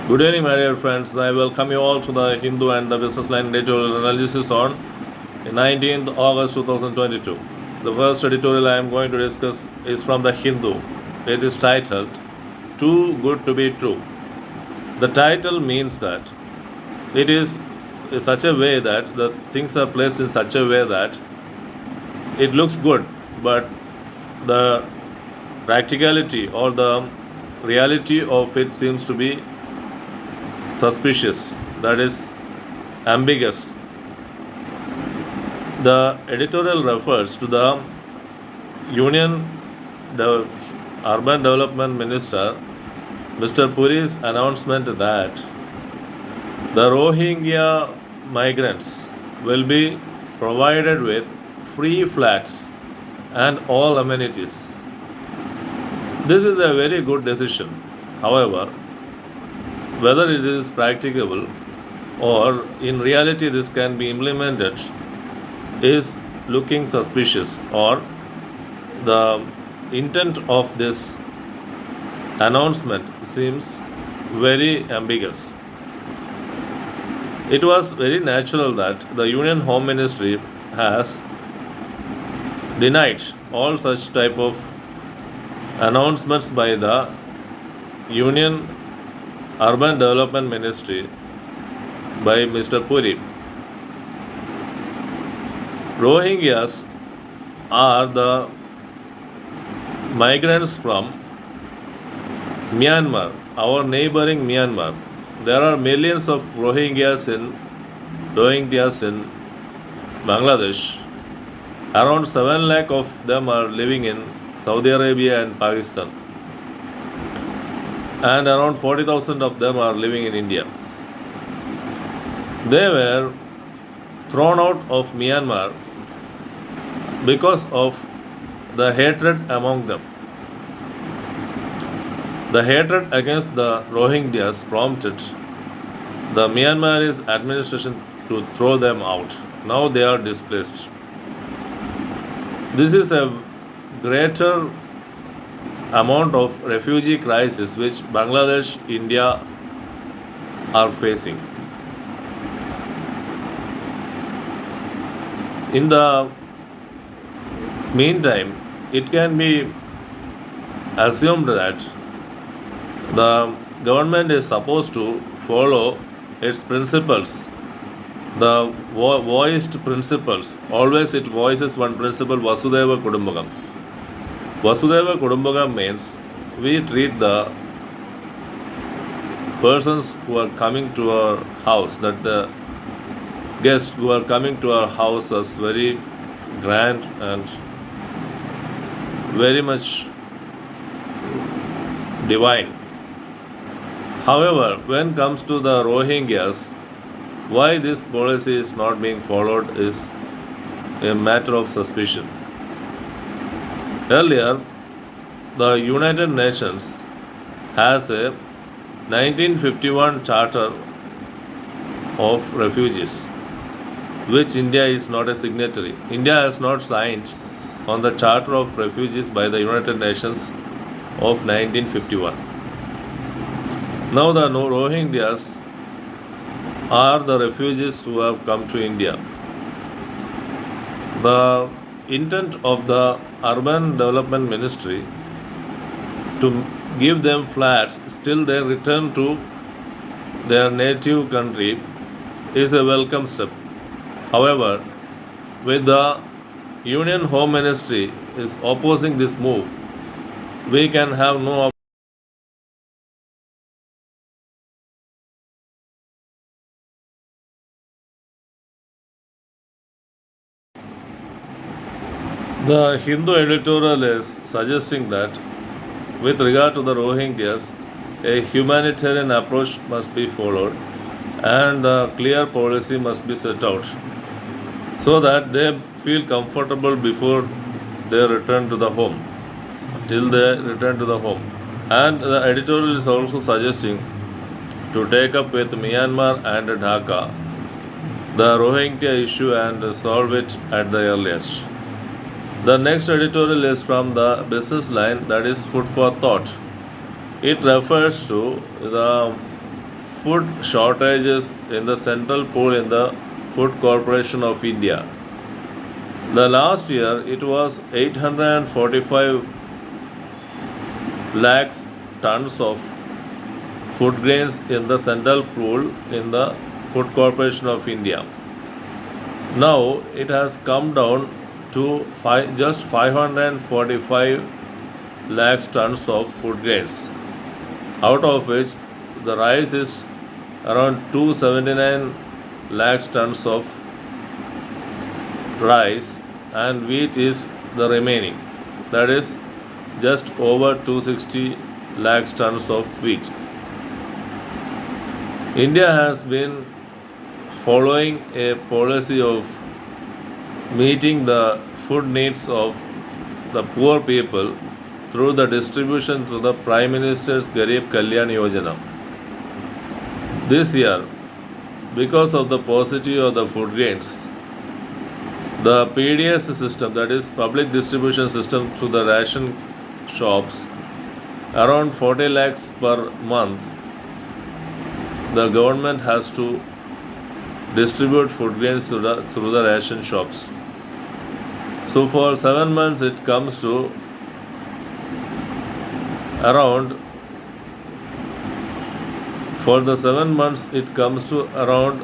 Good evening, my dear friends. I welcome you all to the Hindu and the Businessline editorial analysis on 19th August 2022. The first editorial I am going to discuss is from the Hindu. It is titled Too Good to Be True. The title means that it is in such a way that the things are placed in such a way that it looks good, but the practicality or the reality of it seems to be suspicious, that is ambiguous. The editorial refers to the Union, the Urban Development Minister, Mr. Puri's announcement that the Rohingya migrants will be provided with free flats and all amenities. This is a very good decision. However, whether it is practicable or in reality this can be implemented is looking suspicious, or the intent of this announcement seems very ambiguous. It was very natural that the Union Home Ministry has denied all such type of announcements by the Union Urban Development Ministry by Mr. Puri. Rohingyas are the migrants from Myanmar, our neighboring Myanmar. There are millions of Rohingyas in Bangladesh. Around 7 lakh of them are living in Saudi Arabia and Pakistan, and around 40,000 of them are living in India. They were thrown out of Myanmar because of the hatred among them. The hatred against the Rohingyas prompted the Myanmarese administration to throw them out. Now they are displaced. This is a greater amount of refugee crisis which Bangladesh, India are facing. In the meantime, it can be assumed that the government is supposed to follow its principles, the voiced principles. Always it voices one principle, Vasudeva Kudumbakam. Vasudeva Kudumbakam means we treat the persons who are coming to our house, that the guests who are coming to our house as very grand and very much divine. However, when it comes to the Rohingyas, why this policy is not being followed is a matter of suspicion. Earlier, the United Nations has a 1951 Charter of Refugees, which India is not a signatory. India has not signed on the Charter of Refugees by the United Nations of 1951. Now the Rohingyas are the refugees who have come to India. The intent of the Urban Development Ministry to give them flats till they return to their native country is a welcome step. However, with the Union Home Ministry is opposing this move, we can have no. The Hindu editorial is suggesting that with regard to the Rohingyas, a humanitarian approach must be followed and a clear policy must be set out so that they feel comfortable before they return to the home, till they return to the home. And the editorial is also suggesting to take up with Myanmar and Dhaka the Rohingya issue and solve it at the earliest. The next editorial is from the Businessline, that is food for thought. It refers to the food shortages in the central pool in the Food Corporation of India. The last year it was 845 lakhs tons of food grains in the central pool in the Food Corporation of India. Now it has come down to just 545 lakhs tons of food grains, out of which the rice is around 279 lakhs tons of rice and wheat is the remaining, that is just over 260 lakhs tons of wheat. India has been following a policy of meeting the food needs of the poor people through the distribution through the Prime Minister's Garib Kalyan Yojana. This year, because of the paucity of the food grains, the PDS system, that is public distribution system through the ration shops, around 40 lakhs per month, the government has to distribute food grains through the ration shops. So for 7 months it comes to around, for the 7 months it comes to around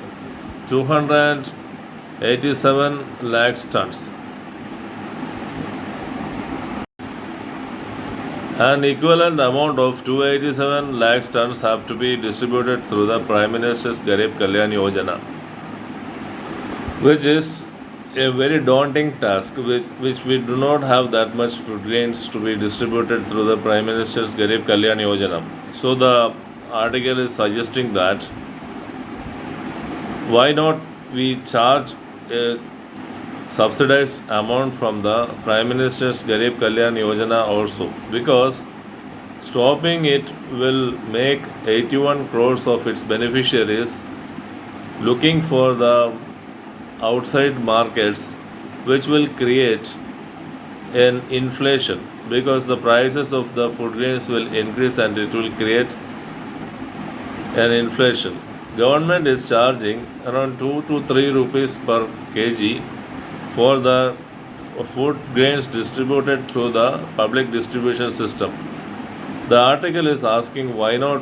287 lakhs tons. An equivalent amount of 287 lakhs tons have to be distributed through the Prime Minister's Garib Kalyan Yojana, which is a very daunting task, which we do not have that much food grains to be distributed through the Prime Minister's Garib Kalyan Yojana. So the article is suggesting that why not we charge a subsidized amount from the Prime Minister's Garib Kalyan Yojana also, because stopping it will make 81 crores of its beneficiaries looking for the outside markets, which will create an inflation, because the prices of the food grains will increase and it will create an inflation. Government is charging around 2 to 3 rupees per kg for the food grains distributed through the public distribution system. The article is asking why not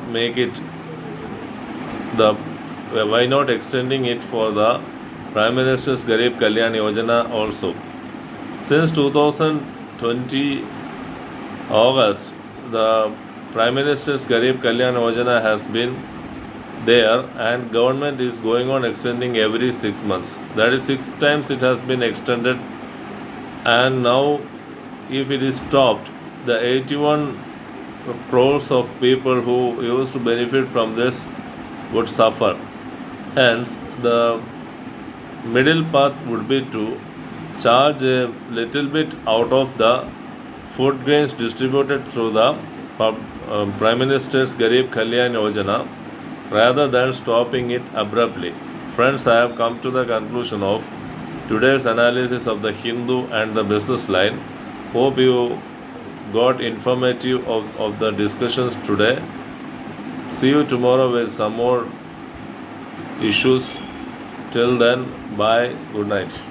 extending it for the Prime Minister's Garib Kalyan Yojana also. Since 2020 August, the Prime Minister's Garib Kalyan Yojana has been there and government is going on extending every 6 months. That is 6 times it has been extended, and now if it is stopped, the 81 crores of people who used to benefit from this would suffer. Hence, the middle path would be to charge a little bit out of the food grains distributed through the Prime Minister's Garib Kalyan Yojana rather than stopping it abruptly. Friends, I have come to the conclusion of today's analysis of the Hindu and the Businessline. Hope you got informative of the discussions today. See you tomorrow with some more issues. Till then, bye, good night.